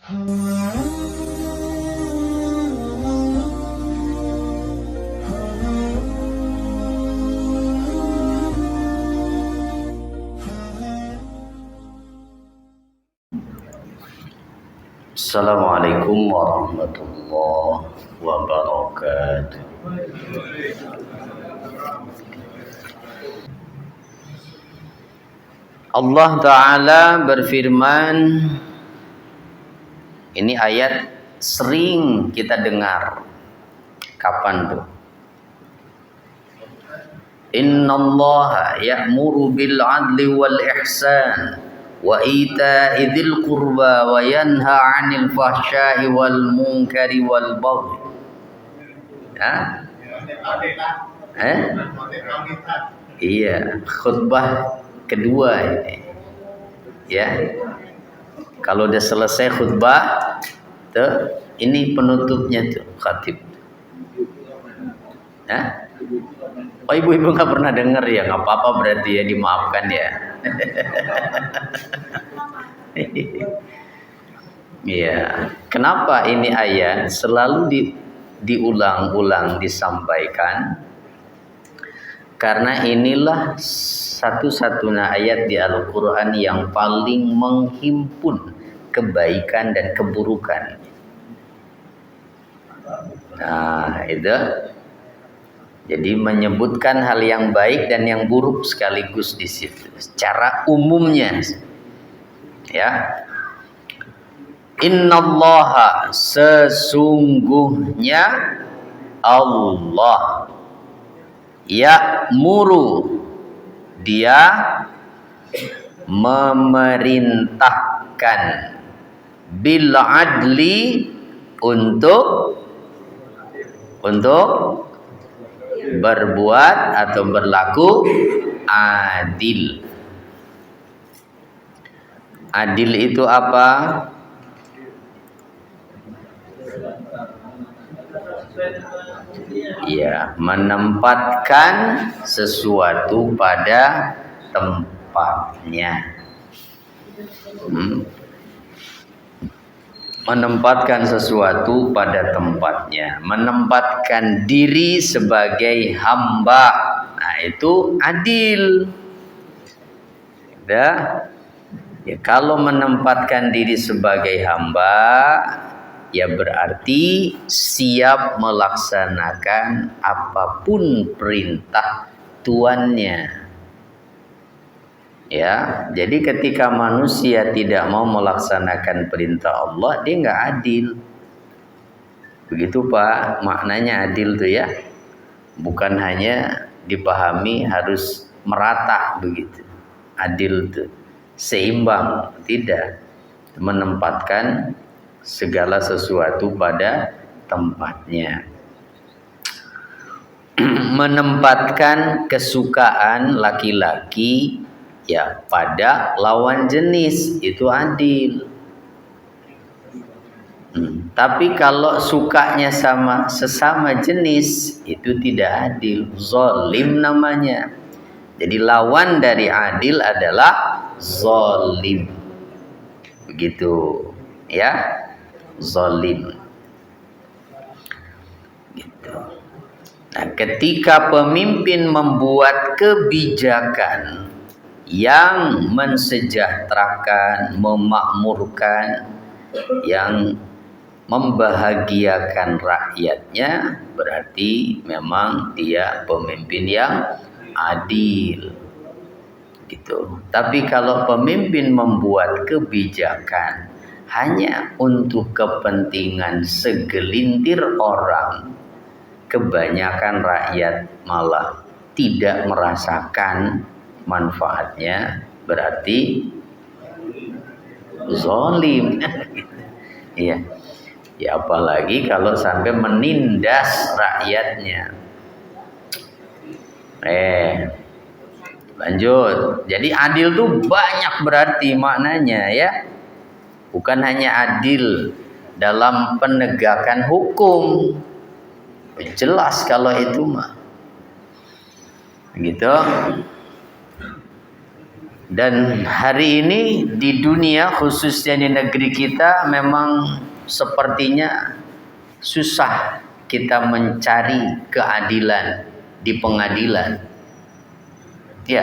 Assalamualaikum warahmatullahi wabarakatuh. Allah Ta'ala berfirman, ini ayat sering kita dengar. Kapan tuh? Innallaha ya'muru bil 'adli wal ihsan wa ita'i dzil qurba wa yanha 'anil fahsya'i wal munkari wal baghi. Ya? Iya, khutbah kedua ini. Ya. Kalau udah selesai khutbah, tuh ini penutupnya tuh khatib. Ya? Oh, ibu-ibu nggak pernah dengar ya, nggak apa-apa berarti ya, dimaafkan ya. Iya. Kenapa ini ayat selalu diulang-ulang disampaikan? Karena inilah satu-satunya ayat di Al-Quran yang paling menghimpun kebaikan dan keburukan. Nah, itu. Jadi menyebutkan hal yang baik dan yang buruk sekaligus di situ. Secara umumnya, ya. Innallaha, sesungguhnya Allah, ya'muru, dia memerintahkan, bil adli, untuk berbuat atau berlaku adil. Adil itu apa? Ya, menempatkan sesuatu pada tempatnya. Menempatkan sesuatu pada tempatnya, menempatkan diri sebagai hamba. Nah, itu adil. Ya, kalau menempatkan diri sebagai hamba, ya berarti siap melaksanakan apapun perintah tuannya. Ya, jadi ketika manusia tidak mau melaksanakan perintah Allah, dia nggak adil. Begitu Pak, maknanya adil tuh ya. Bukan hanya dipahami harus merata begitu. Adil tuh seimbang, tidak. Menempatkan segala sesuatu pada tempatnya. Menempatkan kesukaan laki-laki ya pada lawan jenis, itu adil. Tapi kalau sukanya sama sesama jenis, itu tidak adil, zalim namanya. Jadi lawan dari adil adalah zalim. Begitu ya, zalim. Gitu. Nah, ketika pemimpin membuat kebijakan yang mensejahterakan, memakmurkan, yang membahagiakan rakyatnya, berarti memang dia pemimpin yang adil. Gitu. Tapi kalau pemimpin membuat kebijakan hanya untuk kepentingan segelintir orang, kebanyakan rakyat malah tidak merasakan manfaatnya, berarti zalim. Iya. Ya apalagi kalau sampai menindas rakyatnya. Lanjut. Jadi adil tuh banyak berarti maknanya ya. Bukan hanya adil dalam penegakan hukum. Jelas kalau itu mah. Begitu. Dan hari ini di dunia, khususnya di negeri kita, memang sepertinya susah kita mencari keadilan di pengadilan. Ya.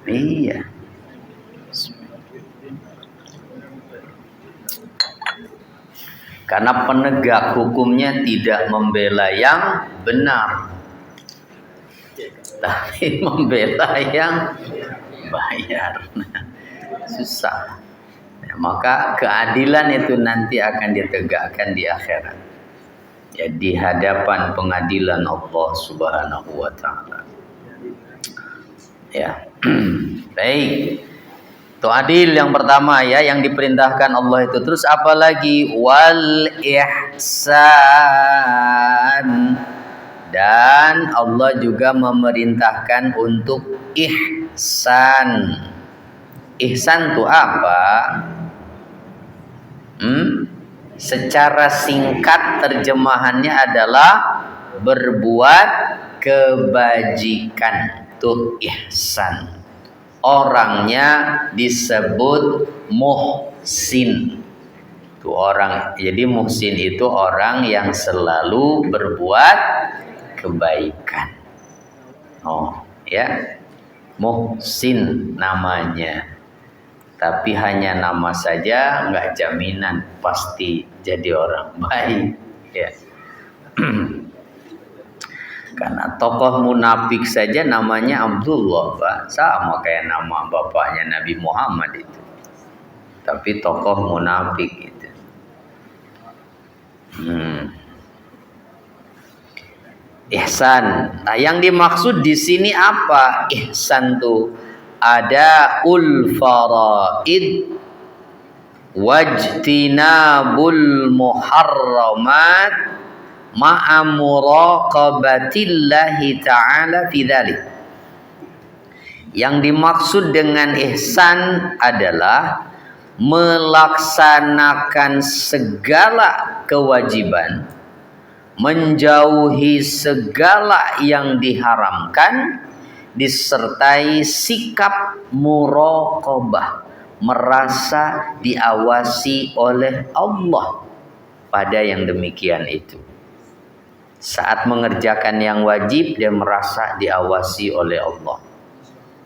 Iya. Karena penegak hukumnya tidak membela yang benar, tapi membela yang bayar. Susah. Ya, maka keadilan itu nanti akan ditegakkan di akhirat. Ya, di hadapan pengadilan Allah Subhanahu wa taala. Ya. Baik. Itu adil yang pertama ya, yang diperintahkan Allah itu. Terus apa lagi? Wal ihsan. Dan Allah juga memerintahkan untuk ihsan. Ihsan itu apa? Secara singkat terjemahannya adalah berbuat kebajikan. Itu ihsan. Orangnya disebut muhsin. Itu orang. Jadi muhsin itu orang yang selalu berbuat kebaikan. Oh, ya. Muhsin namanya. Tapi hanya nama saja, enggak jaminan pasti jadi orang baik, ya. Karena tokoh munafik saja namanya Abdullah, Pak. Sama kayak nama bapaknya Nabi Muhammad itu. Tapi tokoh munafik itu. Ihsan. Nah, yang dimaksud di sini apa? Ihsan tuh ada faraid wajtinabul muharramat ma'a muraqabatillahi ta'ala fi dzalik. Yang dimaksud dengan ihsan adalah melaksanakan segala kewajiban, menjauhi segala yang diharamkan, disertai sikap muraqabah, merasa diawasi oleh Allah pada yang demikian itu. Saat mengerjakan yang wajib, dia merasa diawasi oleh Allah,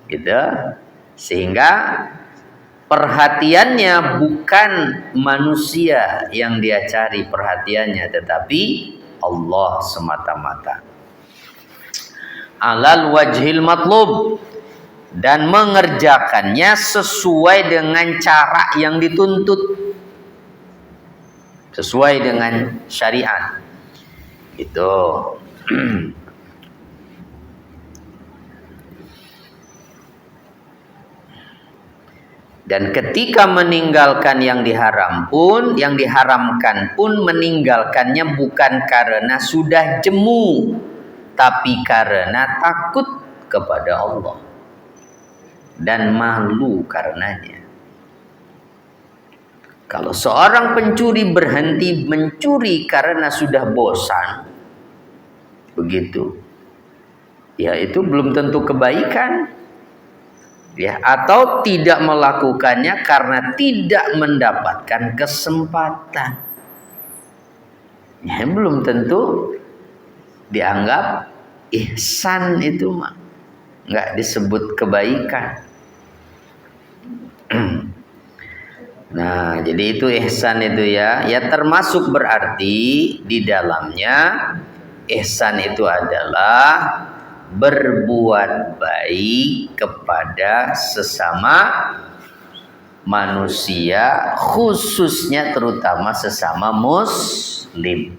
gitu. Sehingga perhatiannya bukan manusia yang dia cari perhatiannya, tetapi Allah semata-mata. Alal wajhil matlub, dan mengerjakannya sesuai dengan cara yang dituntut, sesuai dengan syariat. Itu. Dan ketika meninggalkan yang diharamkan pun meninggalkannya bukan karena sudah jemu, tapi karena takut kepada Allah dan malu karenanya. Kalau seorang pencuri berhenti mencuri karena sudah bosan, begitu, ya itu belum tentu kebaikan. Ya, atau tidak melakukannya karena tidak mendapatkan kesempatan. Ya, belum tentu dianggap ihsan itu mah. Enggak disebut kebaikan. Nah, jadi itu ihsan itu ya. Ya termasuk berarti di dalamnya ihsan itu adalah berbuat baik kepada sesama manusia, khususnya terutama sesama muslim.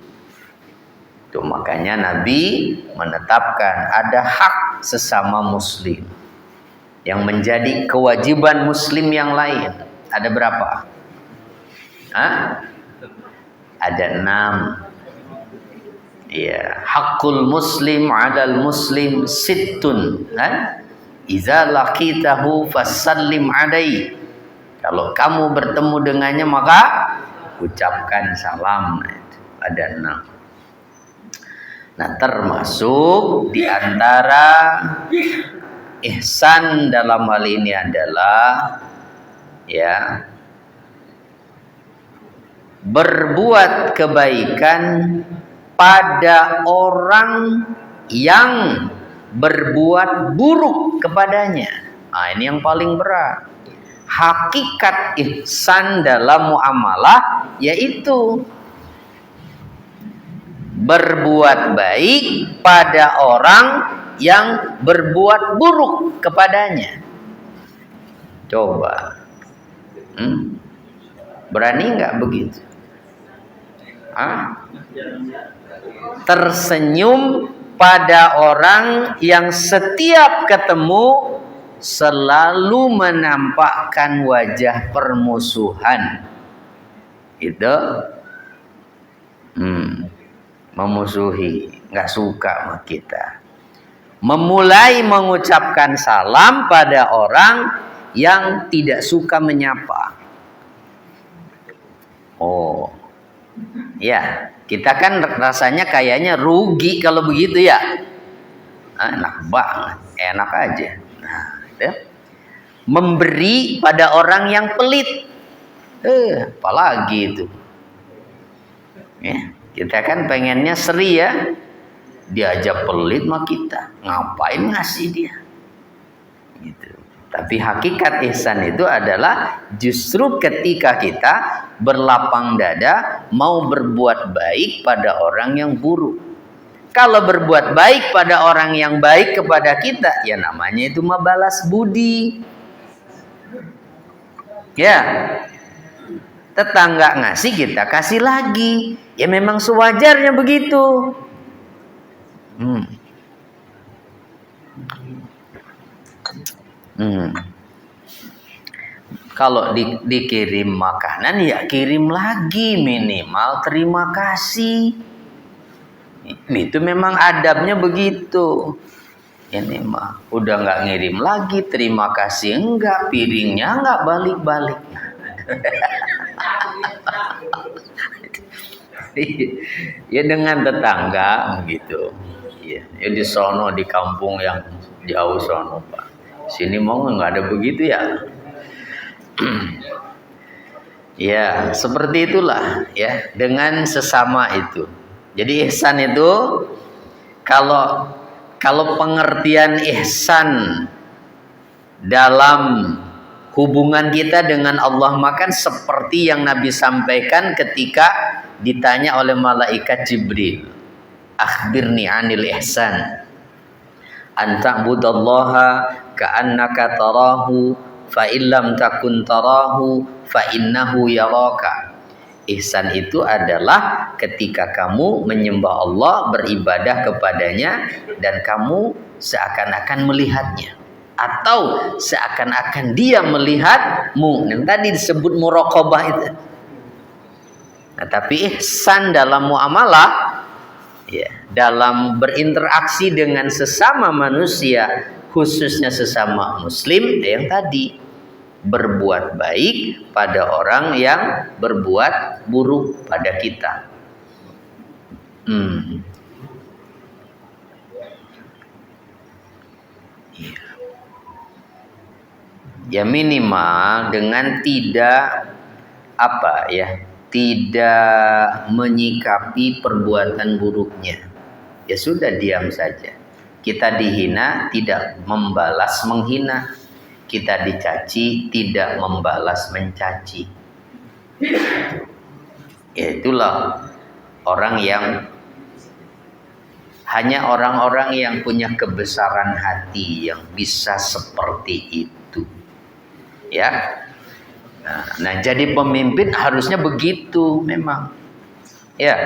Itu makanya Nabi menetapkan ada hak sesama muslim yang menjadi kewajiban muslim yang lain. Ada berapa? Ada 6. Ya, hakul muslim 'alal muslim sittun. Idza laqitahu fasallim 'alaihi. Kalau kamu bertemu dengannya maka ucapkan salam. Ada 6. Nah, termasuk di antara ihsan dalam hal ini adalah ya berbuat kebaikan pada orang yang berbuat buruk kepadanya. Nah, ini yang paling berat. Hakikat ihsan dalam muamalah yaitu berbuat baik pada orang yang berbuat buruk kepadanya. Coba, berani nggak begitu? Tersenyum pada orang yang setiap ketemu selalu menampakkan wajah permusuhan. Itu memusuhi, nggak suka sama kita. Memulai mengucapkan salam pada orang yang tidak suka menyapa. Oh, ya, kita kan rasanya kayaknya rugi kalau begitu ya. Enak banget, enak aja. Nah, ya. Memberi pada orang yang pelit, apalagi itu. Ya, kita kan pengennya seri ya. Diajak pelit mah kita ngapain ngasih dia gitu. Tapi hakikat ihsan itu adalah justru ketika kita berlapang dada mau berbuat baik pada orang yang buruk. Kalau berbuat baik pada orang yang baik kepada kita, ya namanya itu mah balas budi. Ya, tetangga ngasih kita kasih lagi, ya memang sewajarnya begitu. Kalau dikirim makanan ya kirim lagi, minimal terima kasih. Itu memang adabnya begitu. Ini mah udah nggak ngirim lagi, terima kasih enggak, piringnya nggak balik-balik. Ya dengan tetangga begitu. Ya di sono, di kampung yang jauh sono Pak. Sini mau nggak ada begitu ya. Ya seperti itulah ya dengan sesama itu. Jadi ihsan itu kalau pengertian ihsan dalam hubungan kita dengan Allah makan seperti yang Nabi sampaikan ketika ditanya oleh malaikat Jibril, akhbirni anil ihsan, anta'budallaha ka'annaka tarahu fa illam takun tarahu fa innahu yaraka. Ihsan itu adalah ketika kamu menyembah Allah, beribadah kepadanya dan kamu seakan-akan melihatnya atau seakan-akan dia melihatmu. Yang tadi disebut muraqabah itu. Nah, tapi ihsan dalam muamalah, ya, dalam berinteraksi dengan sesama manusia, khususnya sesama muslim, yang tadi berbuat baik pada orang yang berbuat buruk pada kita. Ya minimal dengan tidak tidak menyikapi perbuatan buruknya. Ya sudah, diam saja. Kita dihina, tidak membalas menghina. Kita dicaci, tidak membalas mencaci. Ya itulah orang yang hanya orang-orang yang punya kebesaran hati yang bisa seperti itu. Ya. Nah, jadi pemimpin harusnya begitu memang. Ya.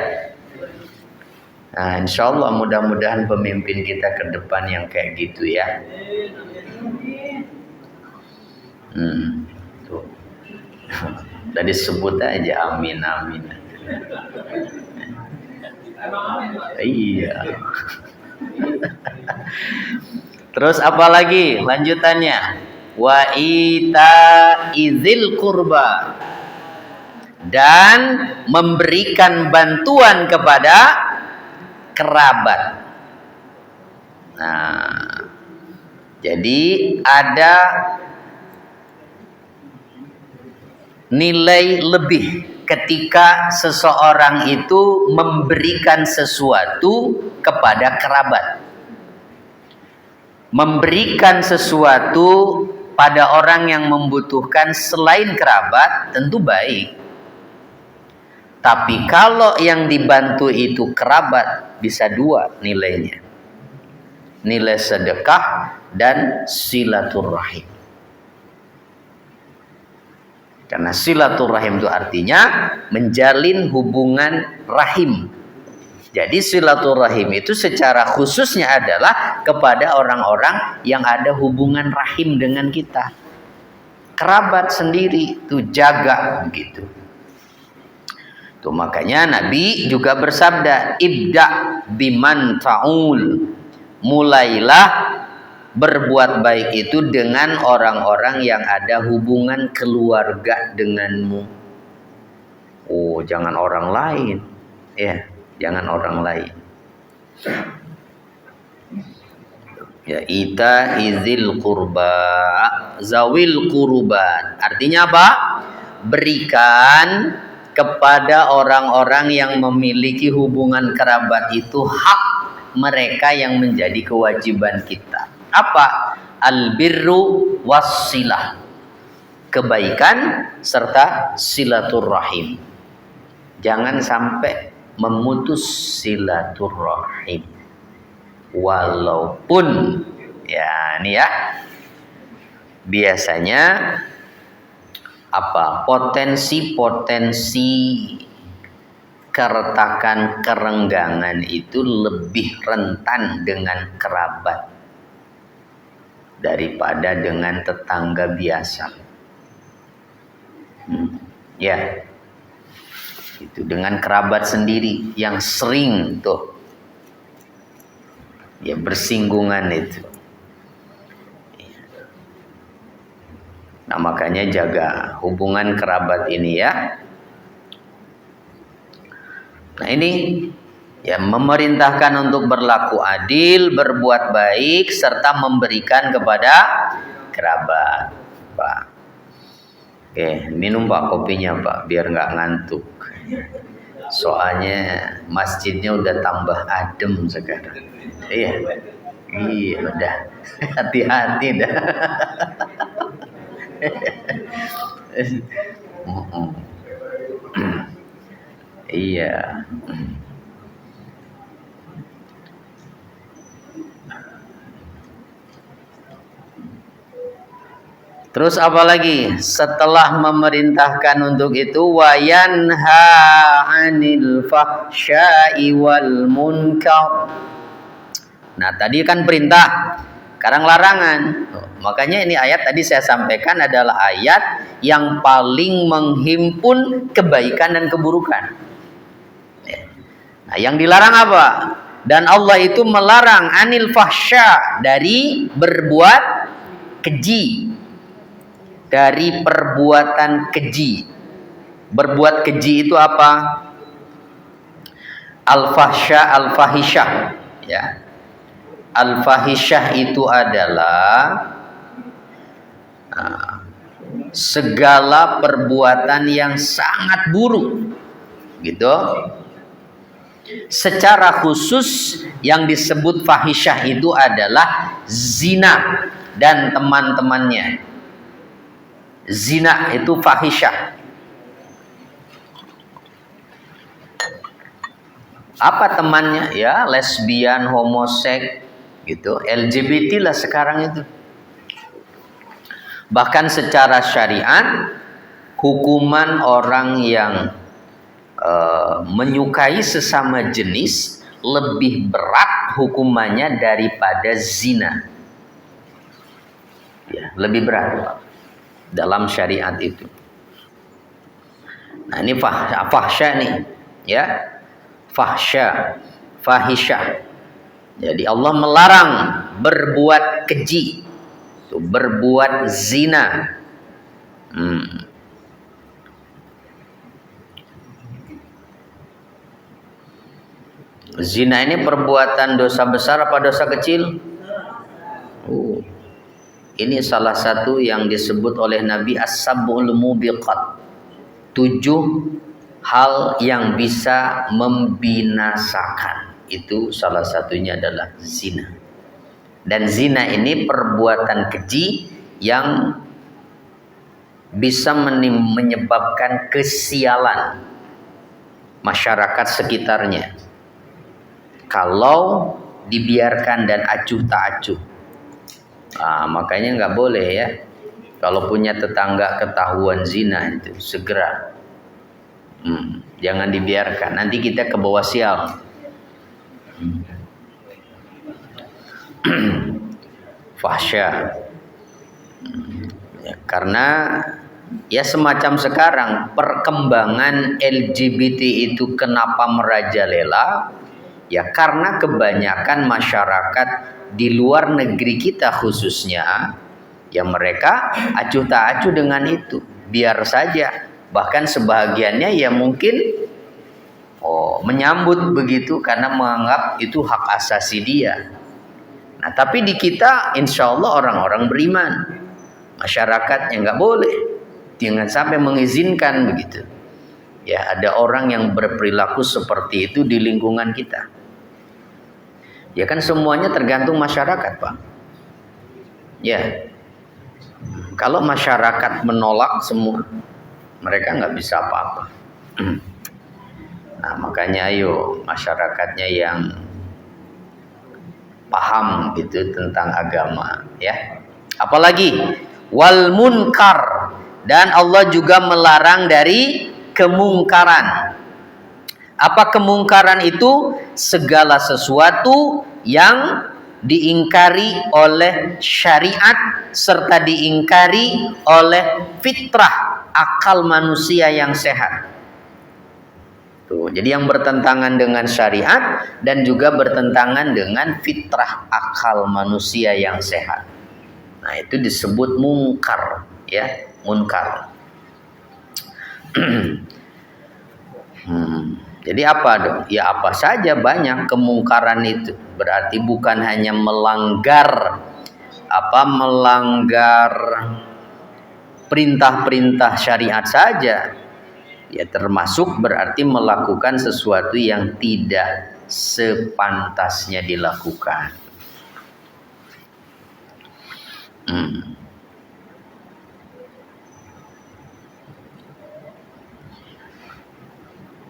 Nah, insya Allah mudah-mudahan pemimpin kita ke depan yang kayak gitu ya. Tuh. Tadi sebut aja amin amin. Iya. Terus apa lagi lanjutannya? Wa ita izil kurba, dan memberikan bantuan kepada kerabat. Nah, Jadi ada nilai lebih ketika seseorang itu memberikan sesuatu kepada kerabat. Memberikan sesuatu pada orang yang membutuhkan selain kerabat tentu baik. Tapi kalau yang dibantu itu kerabat, bisa dua nilainya. Nilai sedekah dan silaturahim. Karena silaturahim itu artinya menjalin hubungan rahim. Jadi silaturahim itu secara khususnya adalah kepada orang-orang yang ada hubungan rahim dengan kita. Kerabat sendiri itu jaga begitu. Tuh makanya Nabi juga bersabda, ibda biman ta'ul. Mulailah berbuat baik itu dengan orang-orang yang ada hubungan keluarga denganmu. Oh, jangan orang lain. Ya, jangan orang lain. Ya, ita izil qurba, zawil qurban. Artinya apa? Berikan kepada orang-orang yang memiliki hubungan kerabat itu hak mereka yang menjadi kewajiban kita. Apa? Albirru wassilah. Kebaikan serta silaturahim. Jangan sampai memutus silaturahim. Walaupun ya ini ya biasanya apa? Potensi keretakan kerenggangan itu lebih rentan dengan kerabat daripada dengan tetangga biasa. Ya, itu dengan kerabat sendiri yang sering tuh ya bersinggungan itu. Nah makanya jaga hubungan kerabat ini ya. Nah ini ya memerintahkan untuk berlaku adil, berbuat baik, serta memberikan kepada kerabat. Pak, oke, minum Pak kopinya Pak, biar nggak ngantuk. Soalnya masjidnya udah tambah adem sekarang. Iya, iya udah, hati-hati dah. Iya. Terus apa lagi? Setelah memerintahkan untuk itu, wa yanha 'anil fahsya'i wal munkar. Nah, tadi kan perintah, sekarang larangan. Makanya ini ayat tadi saya sampaikan adalah ayat yang paling menghimpun kebaikan dan keburukan. Nah, yang dilarang apa? Dan Allah itu melarang anil fahsya, dari berbuat keji. Dari perbuatan keji. Berbuat keji itu apa? Al-fahsya, al-fahisyah, ya. Al-fahisyah itu adalah segala perbuatan yang sangat buruk, gitu. Secara khusus yang disebut fahisyah itu adalah zina dan teman-temannya. Zina itu fahisyah. Apa temannya? Ya lesbian, homoseks, gitu. LGBT lah sekarang itu. Bahkan secara syariat, hukuman orang yang menyukai sesama jenis lebih berat hukumannya daripada zina. Ya, lebih berat dalam syariat itu. Nah ini fahsya nih, ya, fahsya, fahisyah. Jadi Allah melarang berbuat keji, berbuat zina. Zina ini perbuatan dosa besar apa dosa kecil? Ini salah satu yang disebut oleh Nabi as-sab'ul mubiqat. 7 hal yang bisa membinasakan. Itu salah satunya adalah zina. Dan zina ini perbuatan keji yang bisa menyebabkan kesialan masyarakat sekitarnya kalau dibiarkan dan acuh tak acuh. Makanya nggak boleh ya, kalau punya tetangga ketahuan zina itu segera, jangan dibiarkan, nanti kita ke bawah sial. Fahsya. Ya, karena ya semacam sekarang perkembangan LGBT itu kenapa merajalela? Ya karena kebanyakan masyarakat di luar negeri kita khususnya, ya mereka acuh tak acuh dengan itu, biar saja. Bahkan sebahagiannya ya mungkin menyambut begitu karena menganggap itu hak asasi dia. Nah tapi di kita insya Allah orang-orang beriman, masyarakatnya nggak boleh, jangan sampai mengizinkan begitu. Ya ada orang yang berperilaku seperti itu di lingkungan kita. Ya kan semuanya tergantung masyarakat, Pak. Ya, kalau masyarakat menolak semua, mereka nggak bisa apa-apa. Nah makanya ayo masyarakatnya yang paham gitu tentang agama, ya. Apalagi wal munkar, dan Allah juga melarang dari kemungkaran. Apa kemungkaran itu? Segala sesuatu yang diingkari oleh syariat serta diingkari oleh fitrah akal manusia yang sehat. Tuh, jadi yang bertentangan dengan syariat dan juga bertentangan dengan fitrah akal manusia yang sehat. Nah, itu disebut mungkar, ya, munkar. Jadi apa dong? Ya apa saja banyak kemungkaran itu. Berarti bukan hanya melanggar perintah-perintah syariat saja. Ya termasuk berarti melakukan sesuatu yang tidak sepantasnya dilakukan.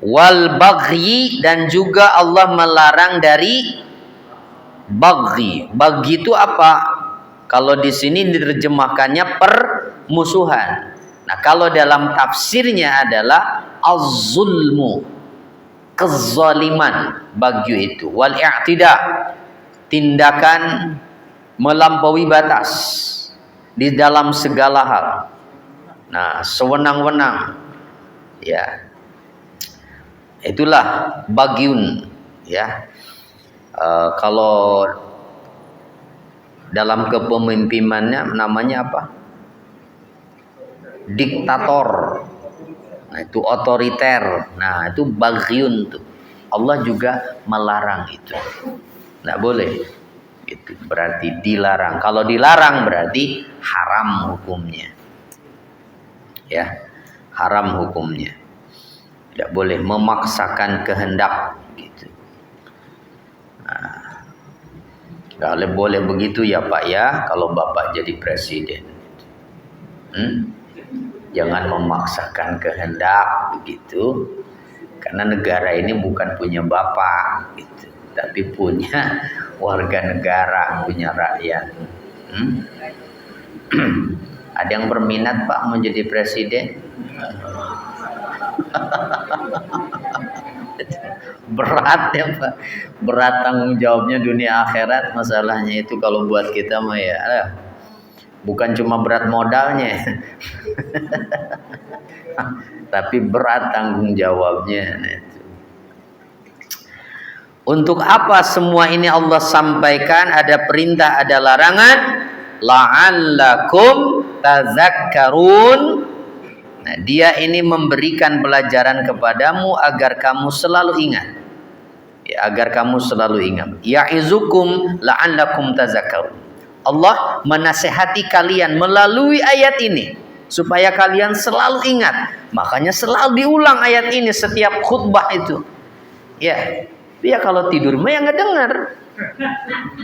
Wal baghi, dan juga Allah melarang dari baghi. Baghi itu apa? Kalau di sini diterjemahkannya permusuhan. Nah, kalau dalam tafsirnya adalah az-zulmu, kezaliman, baghi itu. Wal i'tida, tindakan melampaui batas di dalam segala hal. Nah, sewenang-wenang. Ya. Itulah bagyun, ya. Kalau dalam kepemimpinannya namanya apa? Diktator. Nah, itu otoriter. Nah, itu bagyun tuh. Allah juga melarang itu. Nggak boleh. Itu berarti dilarang. Kalau dilarang berarti haram hukumnya. Ya, haram hukumnya. Tidak boleh memaksakan kehendak gitu. Nah, kalau boleh begitu ya Pak ya, kalau Bapak jadi presiden. Jangan memaksakan kehendak begitu. Karena negara ini bukan punya Bapak gitu, tapi punya warga negara, punya rakyat. Ada yang berminat Pak menjadi presiden? Berat ya Pak, berat tanggung jawabnya dunia akhirat. Masalahnya itu kalau buat kita mah ya bukan cuma berat modalnya tapi berat tanggung jawabnya. Untuk apa semua ini Allah sampaikan? Ada perintah, ada larangan. La'allakum tazakkarun. Nah, dia ini memberikan pelajaran kepadamu agar kamu selalu ingat. Ya, agar kamu selalu ingat. Ya'izukum la'allakum tazakkarun. Allah menasehati kalian melalui ayat ini supaya kalian selalu ingat. Makanya selalu diulang ayat ini setiap khutbah itu. Ya, dia kalau tidur mah ya nggak dengar.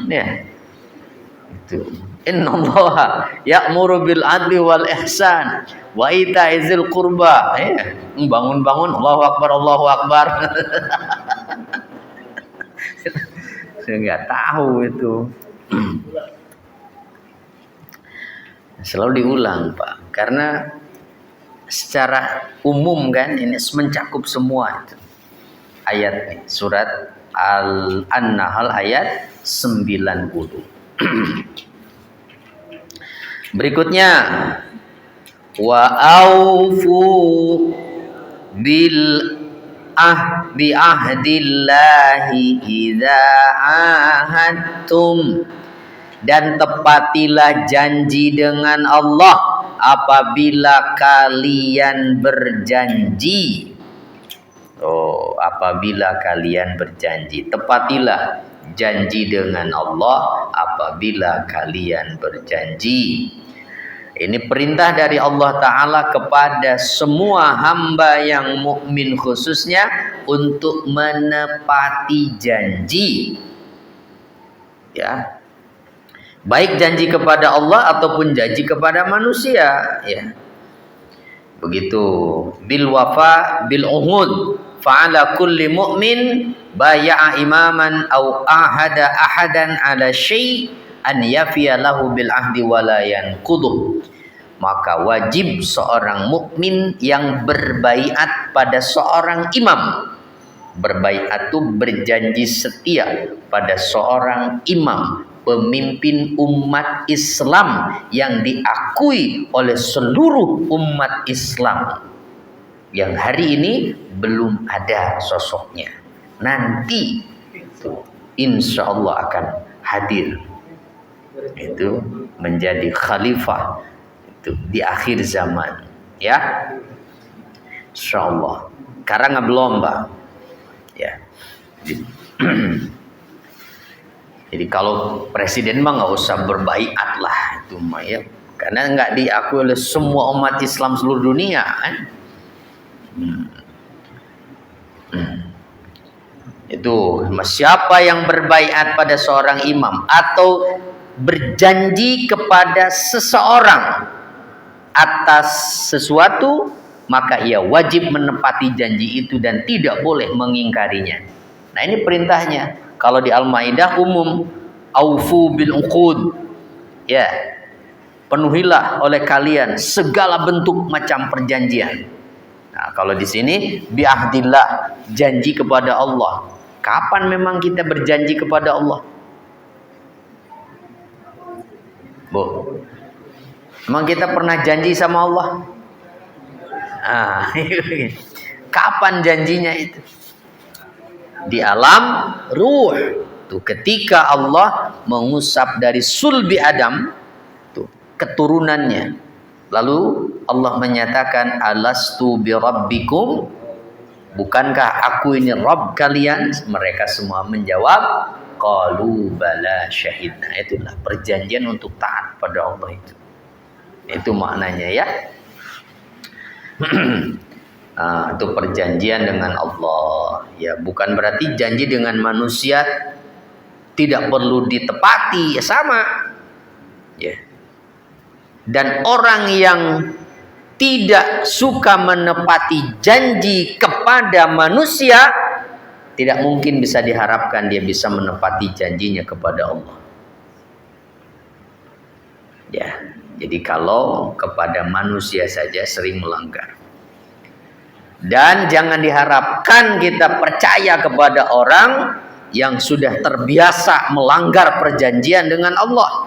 Ya, itu. Innallaha ya'muru bil adli wal ihsan wa ita'izil qurba. Ya, bangun-bangun Allahu Akbar, Allahu Akbar. Saya nggak tahu itu. Selalu diulang, Pak, karena secara umum kan ini mencakup semua itu. Ayat ini, surat An-Nahl ayat 90. Berikutnya, wa aufu bil bi ahdillahi idza ahadtum, dan tepatilah janji dengan Allah apabila kalian berjanji. Apabila kalian berjanji, tepatilah janji dengan Allah apabila kalian berjanji. Ini perintah dari Allah Ta'ala kepada semua hamba yang mukmin khususnya untuk menepati janji. Ya, baik janji kepada Allah ataupun janji kepada manusia. Ya, begitu. Bil wafa bil uhud fa'ala kulli mu'min baya'a imaman au ahada ahadan ala syai' an yafiya lahu bil ahdi wala yanquduh. Maka wajib seorang mukmin yang berbaiat pada seorang imam. Berbaiat itu berjanji setia pada seorang imam, pemimpin umat Islam yang diakui oleh seluruh umat Islam, yang hari ini belum ada sosoknya. Nanti itu insya Allah akan hadir, itu menjadi khalifah itu di akhir zaman, ya, insya Allah. Karena belum, Pak, ya. Jadi kalau presiden mah nggak usah berbaiat lah itu mah, ya, karena nggak diakui oleh semua umat Islam seluruh dunia kan. Itu siapa yang berbaiat pada seorang imam atau berjanji kepada seseorang atas sesuatu, maka ia wajib menepati janji itu dan tidak boleh mengingkarinya. Nah, ini perintahnya. Kalau di Al-Maidah umum, aufu bil uqud. Ya, penuhilah oleh kalian segala bentuk macam perjanjian. Nah, kalau di sini biahdillah, janji kepada Allah. Kapan memang kita berjanji kepada Allah? Bu, emang kita pernah janji sama Allah? Kapan janjinya itu? Di alam ruh. Tuh, ketika Allah mengusap dari sulbi Adam, tuh, keturunannya. Lalu Allah menyatakan, alastu bi rabbikum, bukankah aku ini Rabb kalian? Mereka semua menjawab, qalu bala syahidna. Itulah perjanjian untuk taat pada Allah itu. Itu maknanya, ya. Itu perjanjian dengan Allah, ya, bukan berarti janji dengan manusia tidak perlu ditepati, ya, sama, ya. Dan orang yang tidak suka menepati janji kepada manusia, tidak mungkin bisa diharapkan dia bisa menepati janjinya kepada Allah. Ya, jadi kalau kepada manusia saja sering melanggar. Dan jangan diharapkan kita percaya kepada orang yang sudah terbiasa melanggar perjanjian dengan Allah,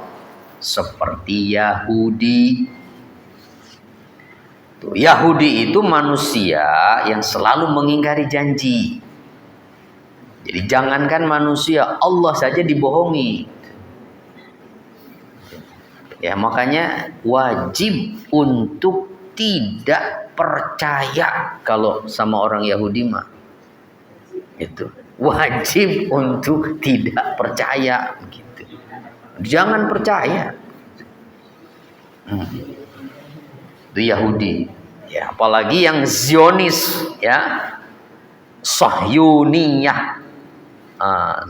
seperti Yahudi. Tuh, Yahudi itu manusia yang selalu mengingkari janji. Jadi jangankan manusia, Allah saja dibohongi. Ya, makanya wajib untuk tidak percaya kalau sama orang Yahudi mah. Itu wajib untuk tidak percaya gitu. Jangan percaya. Itu Yahudi. Ya, apalagi yang Zionis, ya, Sahyuniyah,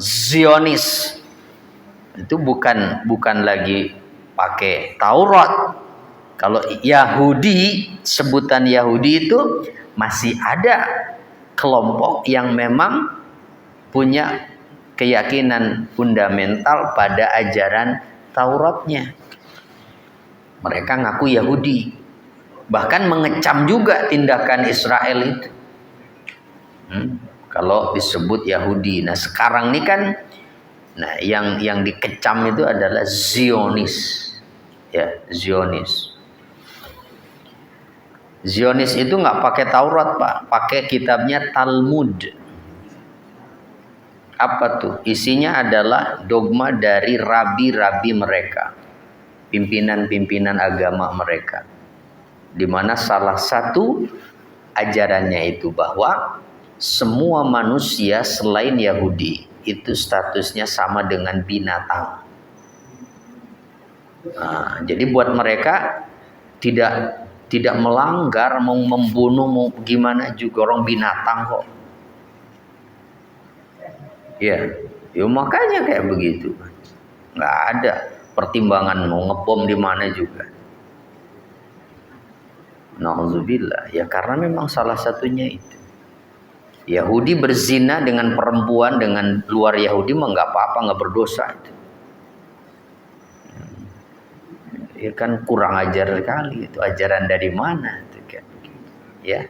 Zionis itu bukan lagi pakai Taurat. Kalau Yahudi, sebutan Yahudi itu masih ada kelompok yang memang punya keyakinan fundamental pada ajaran Tauratnya. Mereka ngaku Yahudi, bahkan mengecam juga tindakan Israel itu. Kalau disebut Yahudi. Nah sekarang ini kan, nah yang dikecam itu adalah Zionis, ya, Zionis. Zionis itu nggak pakai Taurat, Pak, pakai kitabnya Talmud. Apa tuh? Isinya adalah dogma dari rabi-rabi mereka, pimpinan-pimpinan agama mereka, di mana salah satu ajarannya itu bahwa semua manusia selain Yahudi itu statusnya sama dengan binatang. Nah, jadi buat mereka tidak melanggar, mau membunuh, mau gimana juga orang binatang kok. Ya makanya kayak begitu. Nggak ada pertimbangan mau ngebom di mana juga. Nauzubillah. Ya karena memang salah satunya itu. Yahudi berzina dengan perempuan dengan luar Yahudi mah nggak apa-apa, nggak berdosa itu. Ya kan kurang ajar sekali itu. Ajaran dari mana itu kan? Ya.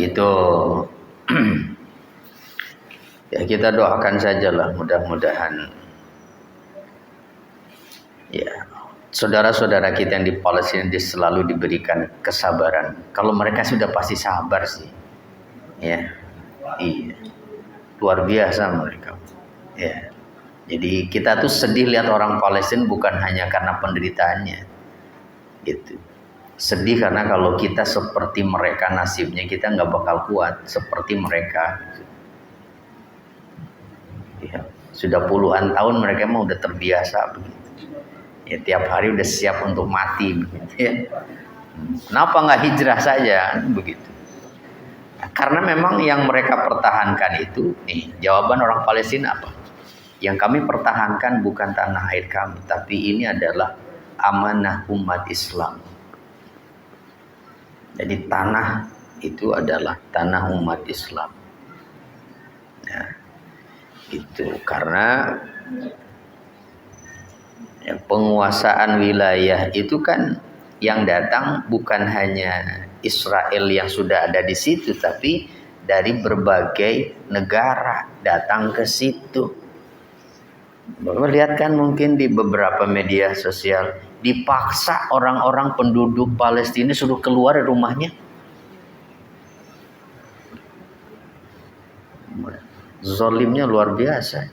Gitu. Ya kita doakan sajalah, mudah-mudahan ya saudara-saudara kita yang di Palestina selalu diberikan kesabaran. Kalau mereka sudah pasti sabar sih, ya, iya, luar biasa mereka, ya. Jadi kita tuh sedih lihat orang Palestina bukan hanya karena penderitaannya, gitu. Sedih karena kalau kita seperti mereka nasibnya kita nggak bakal kuat seperti mereka. Ya, sudah puluhan tahun mereka emang udah terbiasa begitu. Ya tiap hari udah siap untuk mati begitu ya. Kenapa nggak hijrah saja begitu? Nah, karena memang yang mereka pertahankan itu, nih jawaban orang Palestina apa? Yang kami pertahankan bukan tanah air kami, tapi ini adalah amanah umat Islam. Jadi tanah itu adalah tanah umat Islam. Nah, itu karena ya, penguasaan wilayah itu kan yang datang bukan hanya Israel yang sudah ada di situ, tapi dari berbagai negara datang ke situ. Bapak lihat kan mungkin di beberapa media sosial dipaksa orang-orang penduduk Palestina suruh keluar dari rumahnya. Zolimnya luar biasa.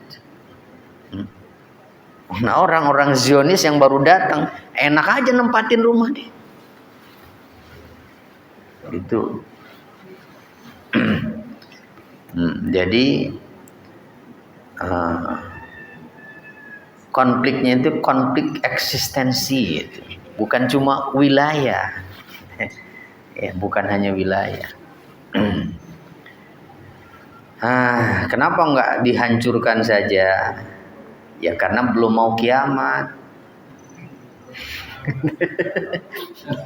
Nah orang-orang Zionis yang baru datang enak aja nempatin rumah deh. Itu. Jadi konfliknya itu konflik eksistensi itu. Bukan cuma wilayah. Ya, bukan hanya wilayah. Kenapa nggak dihancurkan saja? Ya karena belum mau kiamat.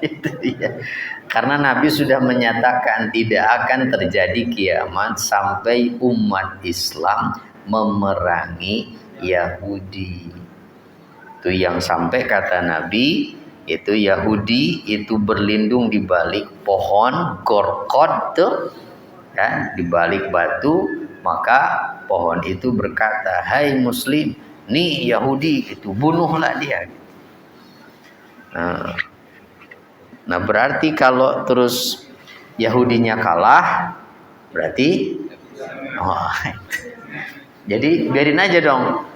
Itu dia. Karena Nabi sudah menyatakan tidak akan terjadi kiamat sampai umat Islam memerangi Yahudi. Itu yang sampai kata Nabi, itu Yahudi itu berlindung di balik pohon gorkod tuh, kan, di balik batu, maka pohon itu berkata, "Hai Muslim, nih Yahudi itu bunuhlah dia." Nah berarti kalau terus Yahudinya kalah, berarti jadi biarin aja dong.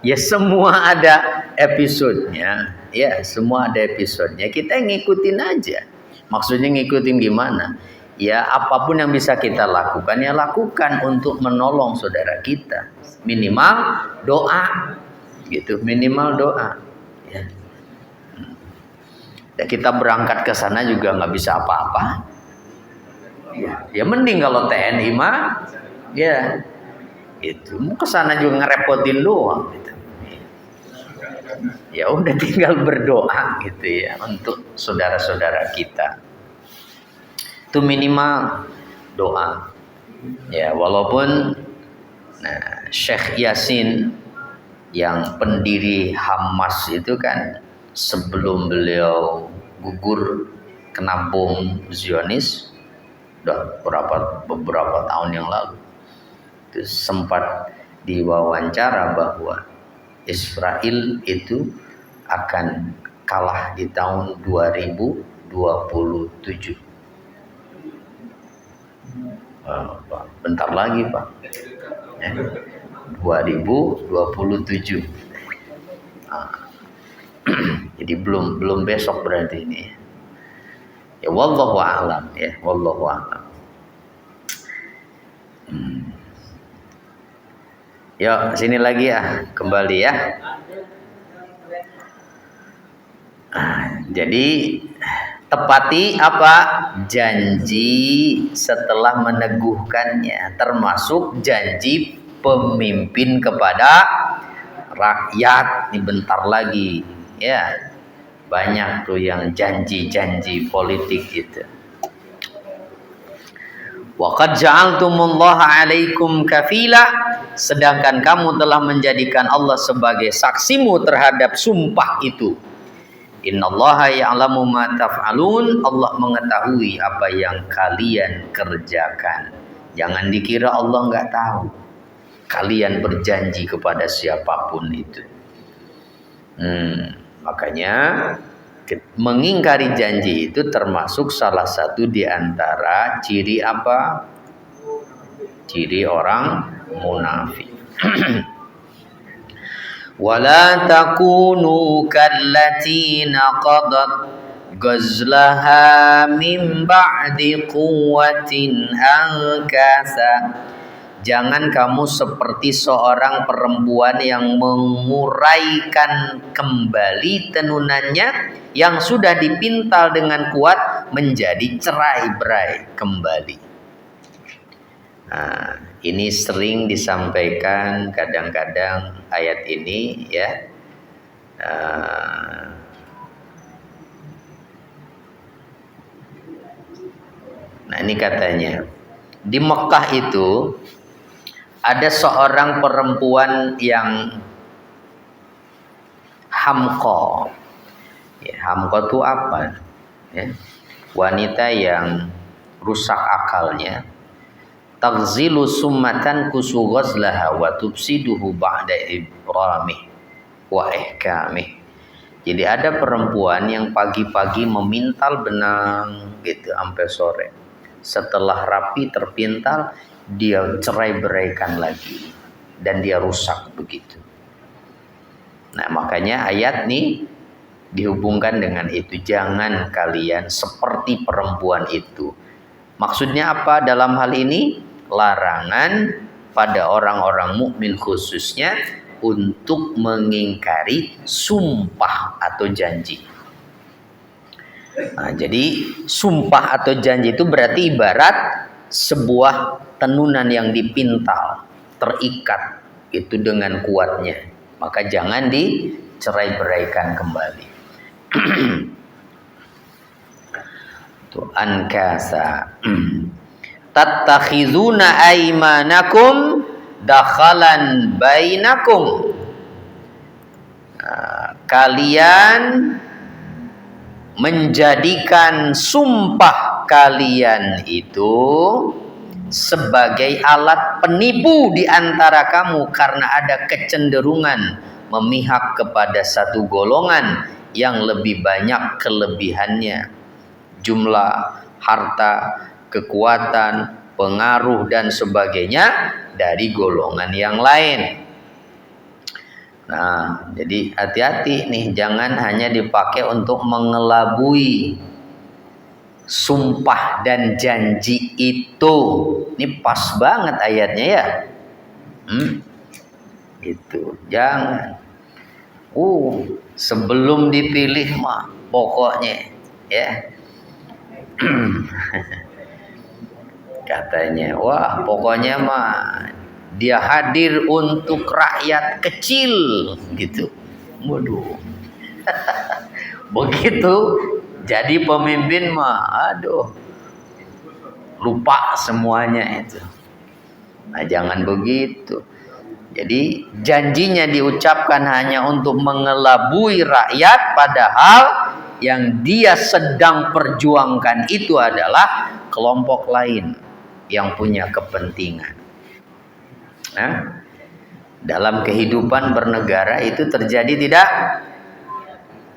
Ya semua ada episodenya, ya semua ada episodenya. Kita ngikutin aja. Maksudnya ngikutin gimana? ya apapun yang bisa kita lakukan ya lakukan untuk menolong saudara kita. Minimal doa gitu, minimal doa ya. Dan kita berangkat ke sana juga nggak bisa apa-apa. Ya mending kalau TNI mah ya itu mau ke sana juga ngerepotin doang gitu. Ya udah tinggal berdoa gitu ya untuk saudara-saudara kita. Itu minimal doa. Ya walaupun Syekh Yasin yang pendiri Hamas itu kan sebelum beliau gugur kena bom Zionis udah beberapa tahun yang lalu itu sempat diwawancara bahwa Israel itu akan kalah di tahun 2027. Bentar lagi Pak, 2027. Jadi belum besok berarti ini. Ya wallahu a'lam ya, wallahu a'lam. Ya, sini lagi ya, kembali ya. Jadi tepati apa? Janji setelah meneguhkannya, termasuk janji pemimpin kepada rakyat. Ini bentar lagi ya. Banyak tuh yang janji-janji politik gitu. Wa qad ja'altumullaha 'alaikum kafila, sedangkan kamu telah menjadikan Allah sebagai saksimu terhadap sumpah itu. Innallaha ya'lamu ma taf'alun, Allah mengetahui apa yang kalian kerjakan. Jangan dikira Allah enggak tahu. Kalian berjanji kepada siapapun itu. Makanya mengingkari janji itu termasuk salah satu di antara ciri apa? Ciri orang munafik. Wala takunu kallati naqadat ghazlaha min ba'di quwwatin ankasa. Jangan kamu seperti seorang perempuan yang menguraikan kembali tenunannya yang sudah dipintal dengan kuat menjadi cerai-berai kembali. Nah, ini sering disampaikan kadang-kadang ayat ini ya. Nah, ini katanya di Mekah itu ada seorang perempuan yang hamqa. Ya, hamqa itu apa? Ya, wanita yang rusak akalnya. Taghzilu summatan kusughazlaha wa tufsiduhu ba'da ibramih wa ihkamih. Jadi ada perempuan yang pagi-pagi memintal benang gitu sampai sore. Setelah rapi terpintal, dia cerai-beraikan lagi dan dia rusak begitu. Nah, makanya ayat nih dihubungkan dengan itu. Jangan kalian seperti perempuan itu. Maksudnya apa dalam hal ini? Larangan pada orang-orang mukmin khususnya untuk mengingkari sumpah atau janji. Nah, jadi sumpah atau janji itu berarti ibarat sebuah tenunan yang dipintal, terikat itu dengan kuatnya. Maka jangan dicerai-beraikan kembali. Tuh ankasa. Tattakhizuna aymanakum dakhalan bainakum. Kalian menjadikan sumpah kalian itu sebagai alat penipu di antara kamu karena ada kecenderungan memihak kepada satu golongan yang lebih banyak kelebihannya, jumlah harta, kekuatan, pengaruh dan sebagainya dari golongan yang lain. Nah, jadi hati-hati nih, jangan hanya dipakai untuk mengelabui. sumpah dan janji itu. Ini pas banget ayatnya ya. Itu jangan. Sebelum dipilih mah pokoknya ya. Katanya, wah pokoknya mah dia hadir untuk rakyat kecil gitu. Waduh. Begitu jadi pemimpin mah, aduh, lupa semuanya itu. Nah, jangan begitu. Jadi janjinya diucapkan hanya untuk mengelabui rakyat, padahal yang dia sedang perjuangkan itu adalah kelompok lain yang punya kepentingan. Nah, dalam kehidupan bernegara itu terjadi tidak?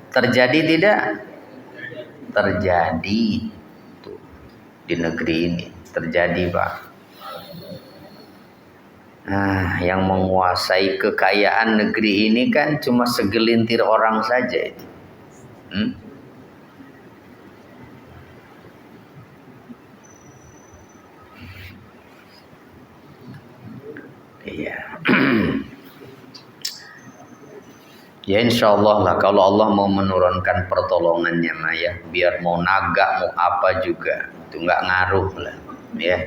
Terjadi tidak? Terjadi. Tuh, di negeri ini terjadi, Pak. Nah, yang menguasai kekayaan negeri ini kan cuma segelintir orang saja itu. Iya. Ya insya Allah lah, kalau Allah mau menurunkan pertolongannya mah ya, biar mau naga mau apa juga itu nggak ngaruh lah ya.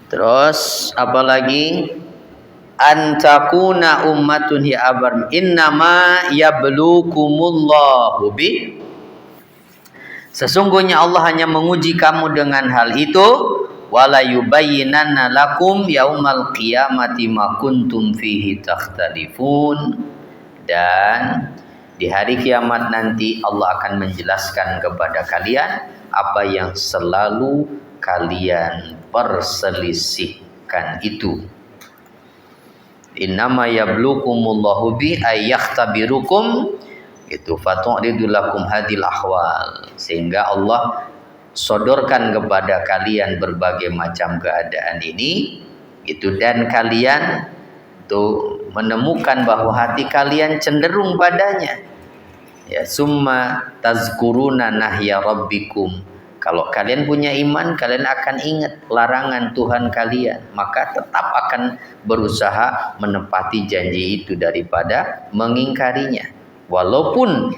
Terus apalagi antakuna ummatun ya abar innama yablukumullahu bi, sesungguhnya Allah hanya menguji kamu dengan hal itu, wala yubayyinanna lakum yaumal qiyamati ma kuntum fihi takhtalifun, dan di hari kiamat nanti Allah akan menjelaskan kepada kalian apa yang selalu kalian perselisihkan itu. Innama yablukumullahu bi ayyakhtabirukum, itu fatu'ridu lakum hadil ahwal, sehingga Allah sodorkan kepada kalian berbagai macam keadaan ini itu, dan kalian tuh menemukan bahwa hati kalian cenderung padanya ya. Summa tazkuruna nahya rabbikum, kalau kalian punya iman kalian akan ingat larangan Tuhan kalian, maka tetap akan berusaha menepati janji itu daripada mengingkarinya, walaupun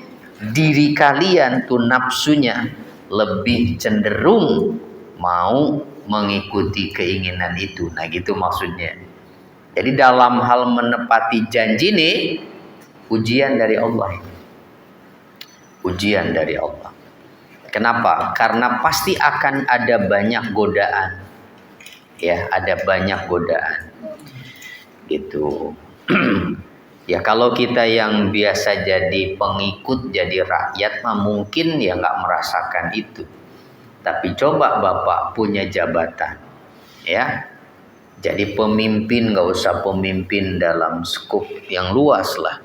diri kalian tuh nafsunya lebih cenderung mau mengikuti keinginan itu. Nah gitu maksudnya. Jadi dalam hal menepati janji nih, ujian dari Allah. Ujian dari Allah. Kenapa? Karena pasti akan ada banyak godaan. Ya, ada banyak godaan. Gitu. Ya kalau kita yang biasa jadi pengikut, jadi rakyat mah mungkin ya nggak merasakan itu. Tapi coba Bapak punya jabatan, ya, jadi pemimpin, nggak usah pemimpin dalam skup yang luas lah.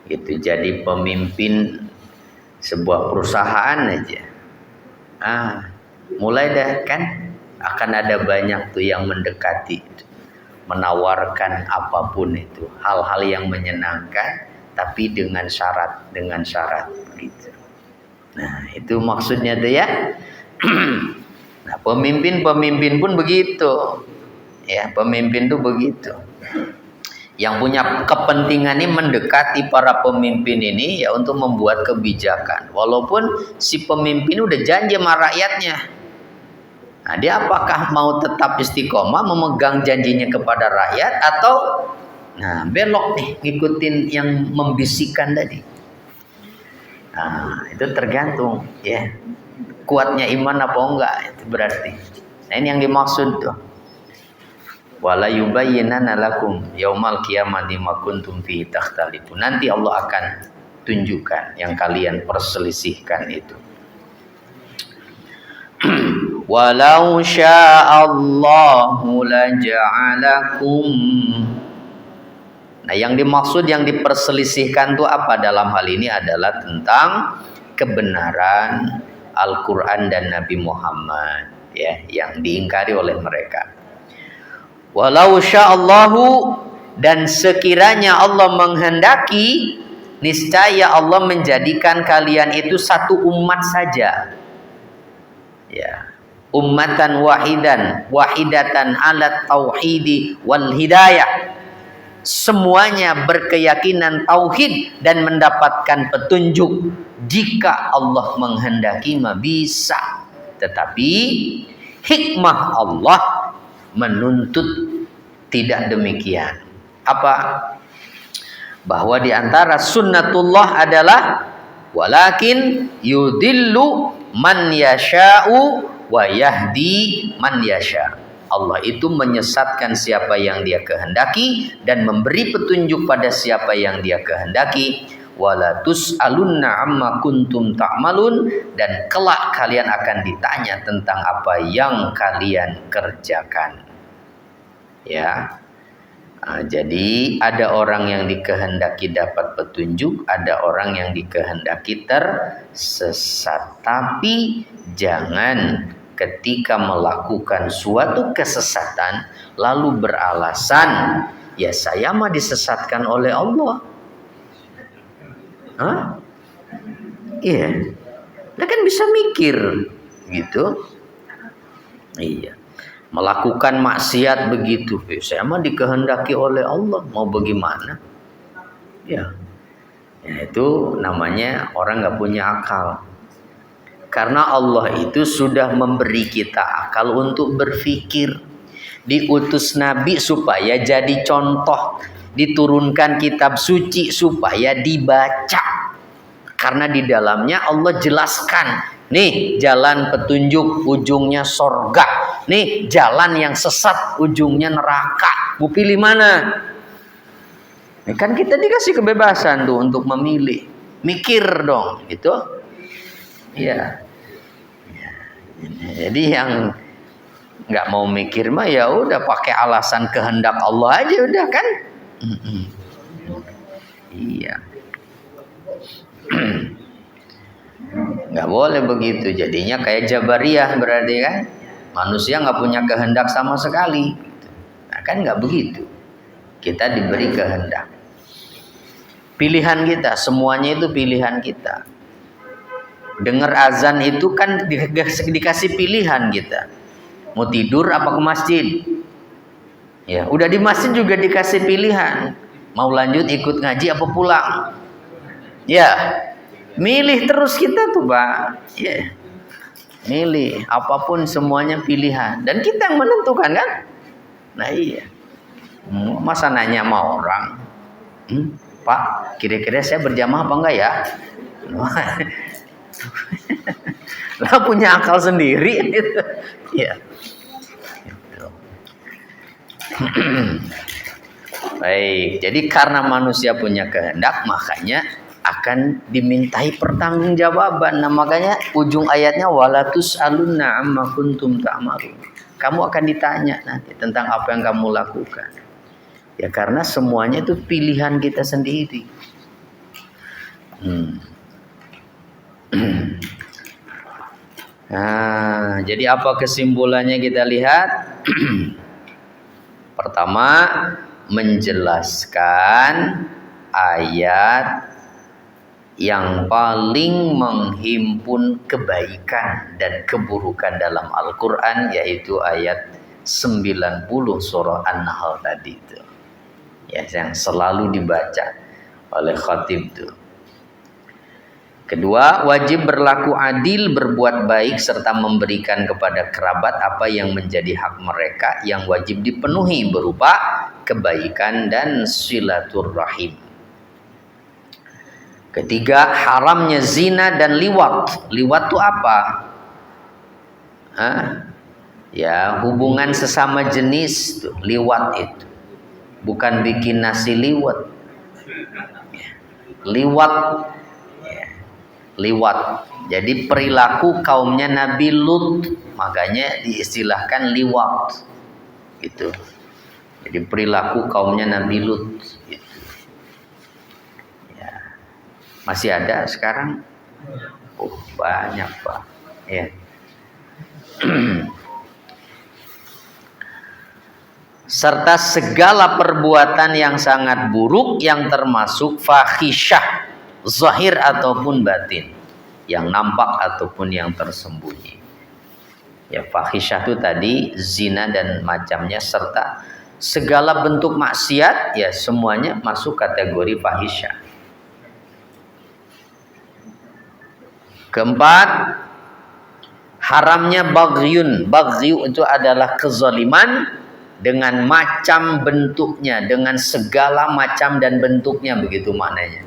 Itu jadi pemimpin sebuah perusahaan aja. Mulai dah kan akan ada banyak tuh yang mendekati, menawarkan apapun itu, hal-hal yang menyenangkan, tapi dengan syarat gitu. Nah itu maksudnya tuh ya. Nah pemimpin pun begitu, ya pemimpin tuh begitu. Yang punya kepentingan ini mendekati para pemimpin ini ya untuk membuat kebijakan, walaupun si pemimpin udah janji sama rakyatnya. Nah, dia apakah mau tetap istiqomah memegang janjinya kepada rakyat, atau belok nih ngikutin yang membisikkan tadi. Nah, itu tergantung ya. Kuatnya iman apa enggak itu berarti. Nah, ini yang dimaksud tuh. Wala yubayyinanna lakum yaumal qiyamati ma kuntum fihi takhtalifun. Nanti Allah akan tunjukkan yang kalian perselisihkan itu. Walau sya'allahu laja'alakum. Nah, yang dimaksud yang diperselisihkan itu apa dalam hal ini adalah tentang kebenaran Al-Qur'an dan Nabi Muhammad ya, yang diingkari oleh mereka. Walau sya'allahu, dan sekiranya Allah menghendaki, niscaya Allah menjadikan kalian itu satu umat saja. Ya. Ummatan wahidatan alat tauhidi wal hidayah. Semuanya berkeyakinan tauhid dan mendapatkan petunjuk. Jika Allah menghendaki mah bisa. Tetapi hikmah Allah menuntut tidak demikian. Apa? Bahwa di antara sunnatullah adalah walakin yudillu man yasha'u wa yahdi man yasha'. Allah itu menyesatkan siapa yang Dia kehendaki dan memberi petunjuk pada siapa yang Dia kehendaki. Wala tus'alunna amma kuntum ta'malun, dan kelak kalian akan ditanya tentang apa yang kalian kerjakan. Ya. Nah, jadi ada orang yang dikehendaki dapat petunjuk, ada orang yang dikehendaki tersesat. Tapi jangan ketika melakukan suatu kesesatan lalu beralasan, ya saya mah disesatkan oleh Allah. Hah? Iya. Dia kan bisa mikir gitu. Iya. Melakukan maksiat begitu, saya mah dikehendaki oleh Allah, mau bagaimana? Ya, itu namanya orang nggak punya akal. Karena Allah itu sudah memberi kita akal untuk berpikir. Diutus Nabi supaya jadi contoh, diturunkan kitab suci supaya dibaca. Karena di dalamnya Allah jelaskan, nih jalan petunjuk ujungnya sorga, nih jalan yang sesat ujungnya neraka. Mau pilih mana? Ini kan kita dikasih kebebasan tuh untuk memilih. Mikir dong, gitu. Ya. Jadi yang nggak mau mikir mah ya udah pakai alasan kehendak Allah aja udah kan? Iya. Nggak boleh begitu, jadinya kayak Jabariyah berarti kan, manusia nggak punya kehendak sama sekali. Nah, kan nggak begitu, kita diberi kehendak, pilihan kita, semuanya itu pilihan kita. Dengar azan itu kan dikasih pilihan kita, mau tidur apa ke masjid. Ya udah di masjid juga dikasih pilihan, mau lanjut ikut ngaji apa pulang. Ya, milih terus kita tuh Pak. Ya, milih apapun semuanya pilihan dan kita yang menentukan kan. Nah iya, masa nanya sama orang, Pak kira-kira saya berjamaah apa enggak ya? Lah punya akal sendiri gitu. Ya. Gitu. Baik, jadi karena manusia punya kehendak makanya akan dimintai pertanggungjawaban. Nah, makanya ujung ayatnya walatus alunna amma kuntum ta'malun. Kamu akan ditanya nanti tentang apa yang kamu lakukan. Ya karena semuanya itu pilihan kita sendiri. Nah, jadi apa kesimpulannya kita lihat? Pertama, menjelaskan ayat yang paling menghimpun kebaikan dan keburukan dalam Al-Quran, yaitu ayat 90 surah An-Nahl tadi itu. Ya, yang selalu dibaca oleh khatib itu. Kedua, wajib berlaku adil, berbuat baik, serta memberikan kepada kerabat apa yang menjadi hak mereka yang wajib dipenuhi berupa kebaikan dan silaturrahim. Ketiga, haramnya zina dan liwat. Liwat itu apa? Ya, hubungan sesama jenis tuh, liwat itu. Bukan bikin nasi liwat. Liwat. Liwat. Jadi perilaku kaumnya Nabi Lut, makanya diistilahkan liwat. Gitu. Jadi perilaku kaumnya Nabi Lut. Gitu. Ya. Masih ada sekarang? Oh, banyak Pak. Ya. serta segala perbuatan yang sangat buruk yang termasuk fahisyah zahir ataupun batin, yang nampak ataupun yang tersembunyi. Ya, fahisyah itu tadi zina dan macamnya, serta segala bentuk maksiat, ya semuanya masuk kategori fahisyah. Keempat, haramnya baghyun. Baghyu itu adalah kezaliman dengan macam bentuknya, dengan segala macam dan bentuknya, begitu maknanya.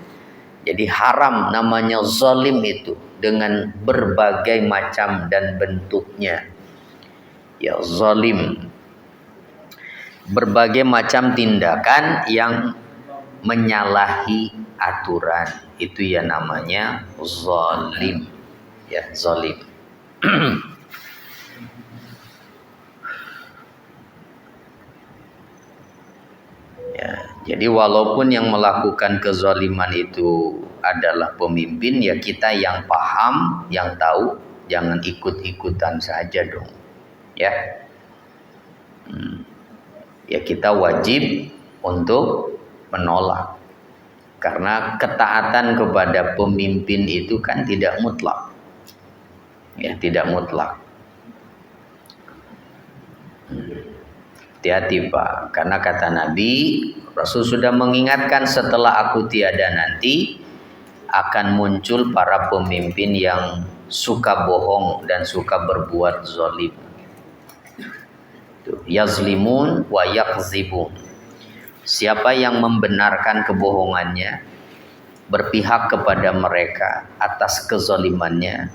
Jadi haram namanya zalim itu dengan berbagai macam dan bentuknya. Ya, zalim. Berbagai macam tindakan yang menyalahi aturan, itu ya namanya zalim. Ya, zalim. Ya, jadi walaupun yang melakukan kezaliman itu adalah pemimpin, ya kita yang paham, yang tahu, jangan ikut-ikutan saja dong. Ya. Ya kita wajib untuk menolak. Karena ketaatan kepada pemimpin itu kan tidak mutlak. Ya, tidak mutlak. Hati-hati Pak, karena kata Nabi, Rasul sudah mengingatkan setelah aku tiada nanti akan muncul para pemimpin yang suka bohong dan suka berbuat zalim. Yazlimun wa yakzibun. Siapa yang membenarkan kebohongannya, berpihak kepada mereka atas kezalimannya,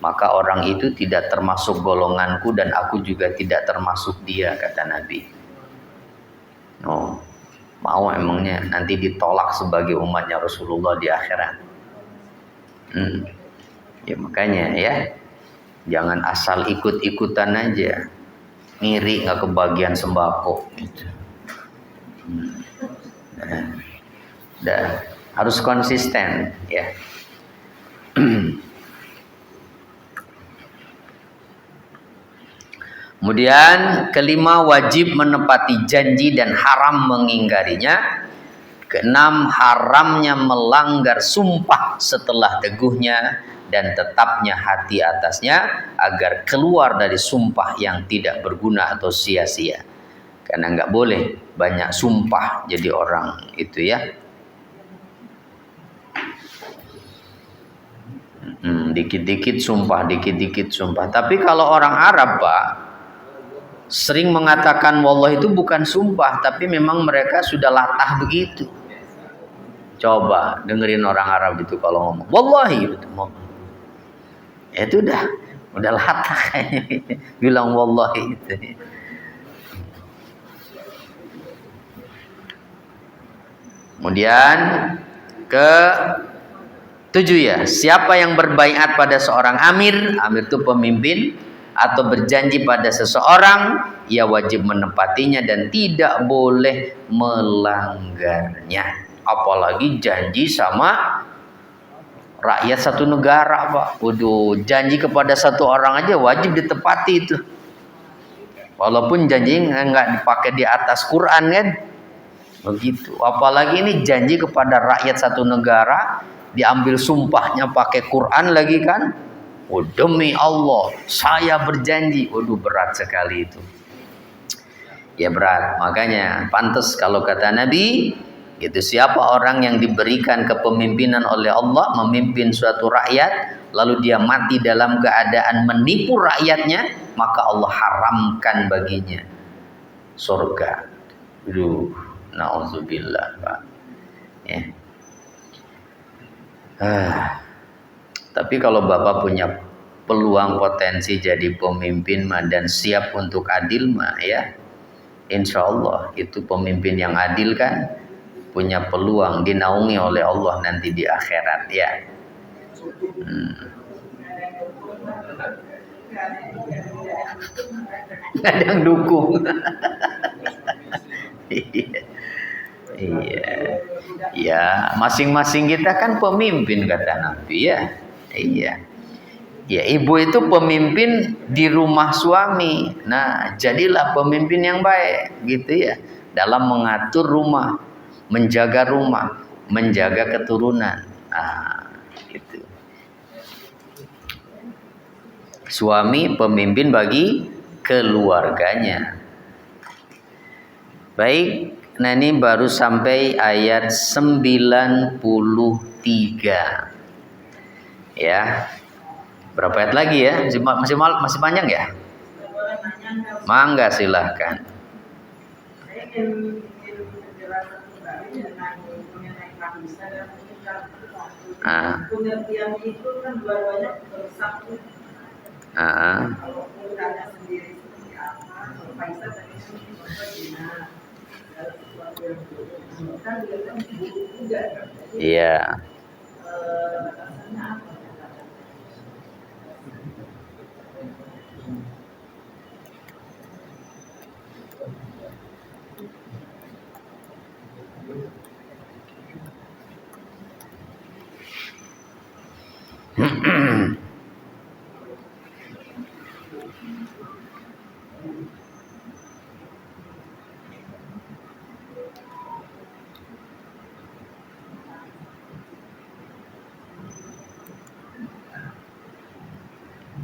maka orang itu tidak termasuk golonganku dan aku juga tidak termasuk dia, kata Nabi. Oh, mau emangnya nanti ditolak sebagai umatnya Rasulullah di akhirat? Ya makanya ya, jangan asal ikut-ikutan aja, ngiri nggak kebagian sembako. Gitu. Harus konsisten ya. Kemudian kelima, wajib menepati janji dan haram mengingkarinya. Keenam, haramnya melanggar sumpah setelah teguhnya dan tetapnya hati atasnya agar keluar dari sumpah yang tidak berguna atau sia-sia. Karena nggak boleh banyak sumpah jadi orang itu ya. Dikit-dikit sumpah, dikit-dikit sumpah. Tapi kalau orang Arab Pak, sering mengatakan wallah itu bukan sumpah, tapi memang mereka sudah latah begitu. Coba dengerin orang Arab itu kalau ngomong wallahi itu itu udah latah kayaknya bilang wallahi itu. Kemudian ke 7 ya, siapa yang berbaiat pada seorang amir itu pemimpin, atau berjanji pada seseorang, ia wajib menepatinya dan tidak boleh melanggarnya. Apalagi janji sama rakyat satu negara Pak. Waduh, janji kepada satu orang aja wajib ditepati itu. Walaupun janji nggak dipakai di atas Quran kan. Begitu. Apalagi ini janji kepada rakyat satu negara, diambil sumpahnya pakai Quran lagi kan. Oh, demi Allah, saya berjanji. Waduh, berat sekali itu. Ya berat. Makanya pantas kalau kata Nabi, itu siapa orang yang diberikan kepemimpinan oleh Allah, memimpin suatu rakyat, lalu dia mati dalam keadaan menipu rakyatnya, maka Allah haramkan baginya surga. Aduh, na'udzubillah Pak. Ya. Tapi kalau Bapak punya peluang potensi jadi pemimpin dan siap untuk adil mah ya, insya Allah itu pemimpin yang adil kan punya peluang dinaungi oleh Allah nanti di akhirat ya. Nggak ada yang dukung. Iya, ya masing-masing kita kan pemimpin kata Nabi ya. Iya. Ya, ibu itu pemimpin di rumah suami. Nah, jadilah pemimpin yang baik gitu ya. Dalam mengatur rumah, menjaga keturunan. Nah, gitu. Suami pemimpin bagi keluarganya. Baik, nah ini baru sampai ayat 93. Ya. Berapa ayat lagi ya? Masih panjang ya? Mangga silahkan. Pengertian itu kan dua-duanya bersatu. Kalau mudahnya sendiri seperti apa, kalau Faisal tadi bagaimana? Kalau sesuatu yang buruk kan dia kan buruk juga kan. Iya. Batasannya apa?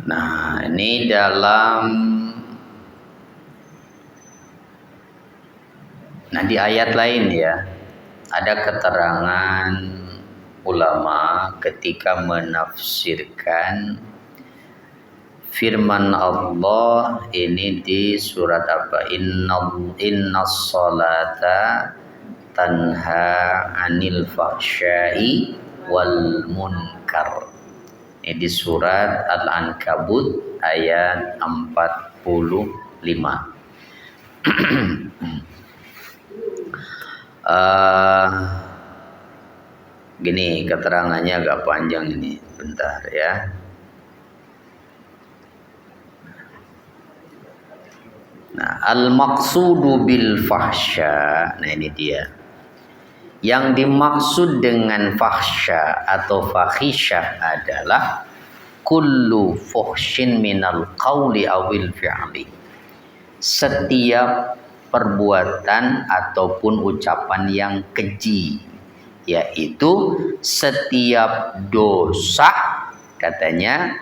Nah, ini di ayat lain ya, ada keterangan ulama ketika menafsirkan firman Allah ini di surat apa? Innas salata tanha anil fahsya'i wal munkar. Ini di surat Al-Ankabut ayat 45. Gini keterangannya agak panjang ini, bentar ya. Nah, al-maqsudu bil fahsya. Nah, ini dia. Yang dimaksud dengan fahsya atau fahisyah adalah kullu fuhsyin minal qawli awil fi'li. Setiap perbuatan ataupun ucapan yang keji, yaitu setiap dosa katanya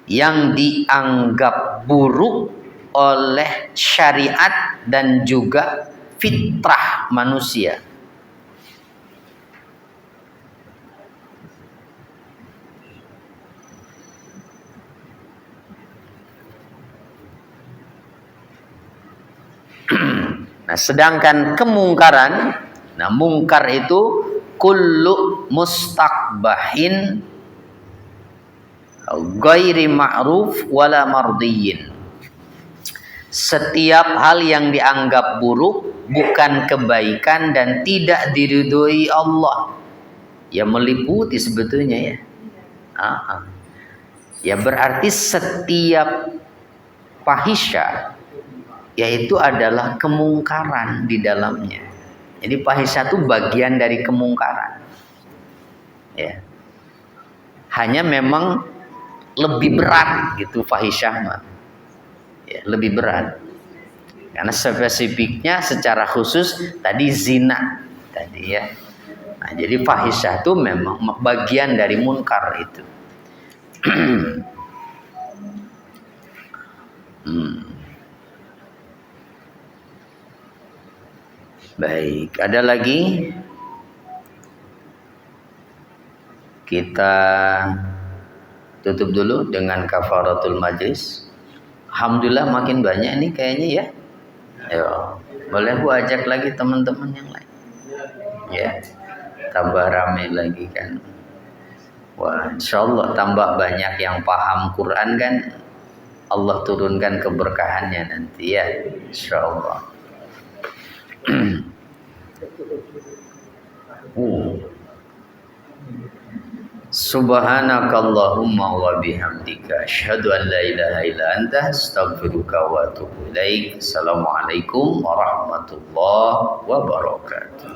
yang dianggap buruk oleh syariat dan juga fitrah manusia. Nah, sedangkan kemungkaran, nah mungkar itu kullu mustaqbahin ghairi ma'ruf wala mardiyin. Setiap hal yang dianggap buruk, bukan kebaikan dan tidak diridhoi Allah. Ya meliputi sebetulnya ya. Ya berarti setiap fahisyah yaitu adalah kemungkaran di dalamnya. Jadi fahisyah itu bagian dari kemungkaran. Ya. Hanya memang lebih berat gitu fahisyah mah. Ya, lebih berat. Karena spesifiknya secara khusus tadi zina tadi ya. Nah, jadi fahisyah itu memang bagian dari munkar itu. Baik, ada lagi? Kita tutup dulu dengan kafaratul majlis. Alhamdulillah makin banyak nih kayaknya ya. Ayo, boleh Bu ajak lagi teman-teman yang lain. Ya, tambah ramai lagi kan. Wah, insyaallah tambah banyak yang paham Quran kan. Allah turunkan keberkahannya nanti ya, insyaallah. Subhanakallahumma wa bihamdika asyhadu an la ilaha illa anta astaghfiruka wa atubu ilaik. Assalamualaikum warahmatullahi wabarakatuh.